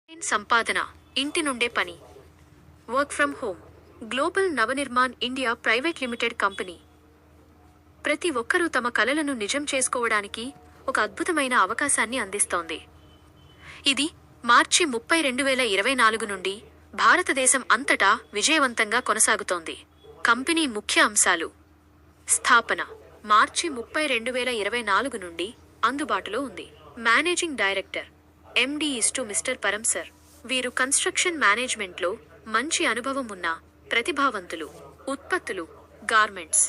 సంపాదన, ఇంటి నుండే పని, work from home. Global Navnirman India private limited company ప్రతి ఒక్కరూ తమ కలలను నిజం చేసుకోవడానికి ఒక అద్భుతమైన అవకాశాన్ని అందిస్తోంది. ఇది మార్చి 30, 2024 నుండి భారతదేశం అంతటా విజయవంతంగా కొనసాగుతోంది. కంపెనీ ముఖ్య అంశాలు. స్థాపన మార్చి 30, 2024 నుండి అందుబాటులో ఉంది. మేనేజింగ్ డైరెక్టర్ MD మిస్టర్ పరం సర్. వీరు కన్స్ట్రక్షన్ మేనేజ్మెంట్లో మంచి అనుభవం ఉన్న ప్రతిభావంతులు. ఉత్పత్తులు, గార్మెంట్స్,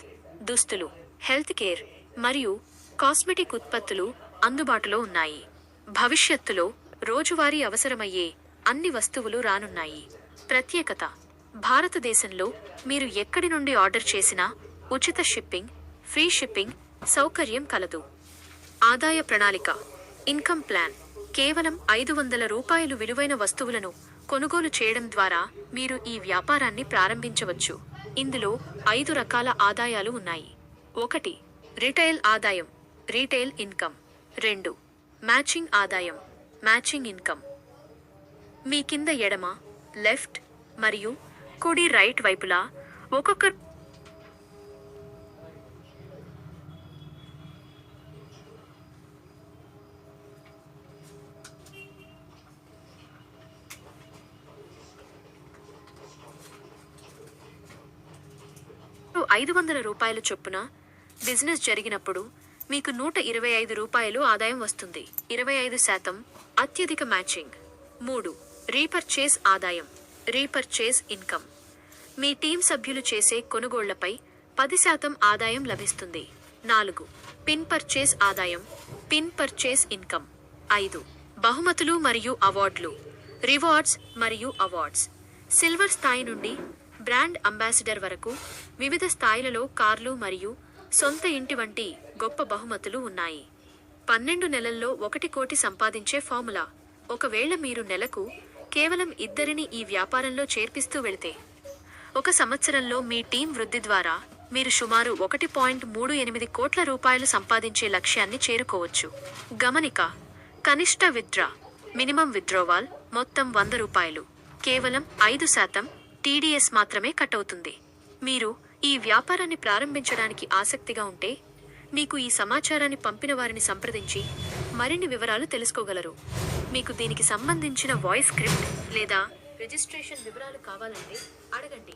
దుస్తులు, హెల్త్ కేర్ మరియు కాస్మెటిక్ ఉత్పత్తులు అందుబాటులో ఉన్నాయి. భవిష్యత్తులో రోజువారీ అవసరమయ్యే అన్ని వస్తువులు రానున్నాయి. ప్రత్యేకత: భారతదేశంలో మీరు ఎక్కడి నుండి ఆర్డర్ చేసినా ఉచిత షిప్పింగ్, ఫ్రీ షిప్పింగ్ సౌకర్యం కలదు. ఆదాయ ప్రణాళిక ఇన్కమ్ ప్లాన్. కేవలం ₹500 విలువైన వస్తువులను కొనుగోలు చేయడం ద్వారా మీరు ఈ వ్యాపారాన్ని ప్రారంభించవచ్చు. ఇందులో 5 రకాల ఆదాయాలు ఉన్నాయి. 1. రిటైల్ ఆదాయం, రీటైల్ ఇన్కమ్. 2. మ్యాచింగ్ ఆదాయం, మ్యాచింగ్ ఇన్కమ్. మీ కింద ఎడమ, లెఫ్ట్ మరియు కుడి రైట్ వైపులా ఒక్కొక్క ₹500 చొప్పున బిజినెస్ జరిగినప్పుడు మీకు ₹125 ఆదాయం వస్తుంది. 25% అత్యధిక మ్యాచింగ్. 3. రీపర్చేజ్ ఆదాయం, రీపర్చేజ్ ఇన్కమ్. మీ టీం సభ్యులు చేసే కొనుగోళ్లపై 10% ఆదాయం లభిస్తుంది. 4. పిన్ పర్చేజ్ ఆదాయం, పిన్ పర్చేజ్ ఇన్కమ్. 5. బహుమతులు మరియు అవార్డులు, రివార్డ్స్ మరియు అవార్డ్స్. సిల్వర్ స్థాయి నుండి బ్రాండ్ అంబాసిడర్ వరకు వివిధ స్థాయిలలో కార్లు మరియు సొంత ఇంటి వంటి గొప్ప బహుమతులు ఉన్నాయి. 12 నెలల్లో 1 కోటి సంపాదించే ఫార్ములా. ఒకవేళ మీరు నెలకు కేవలం 2 ఈ వ్యాపారంలో చేర్పిస్తూ వెళితే, 1 సంవత్సరంలో మీ టీం వృద్ధి ద్వారా మీరు సుమారు ₹1.38 కోట్ల సంపాదించే లక్ష్యాన్ని చేరుకోవచ్చు. గమనిక: కనిష్ట విత్డ్రా, మినిమం విత్డ్రోవాల్ మొత్తం ₹100. కేవలం 5% TDS మాత్రమే కట్ అవుతుంది. మీరు ఈ వ్యాపారాన్ని ప్రారంభించడానికి ఆసక్తిగా ఉంటే, మీకు ఈ సమాచారాన్ని పంపిన వారిని సంప్రదించి మరిన్ని వివరాలు తెలుసుకోగలరు. మీకు దీనికి సంబంధించిన వాయిస్ స్క్రిప్ట్ లేదా రిజిస్ట్రేషన్ వివరాలు కావాలంటే అడగండి.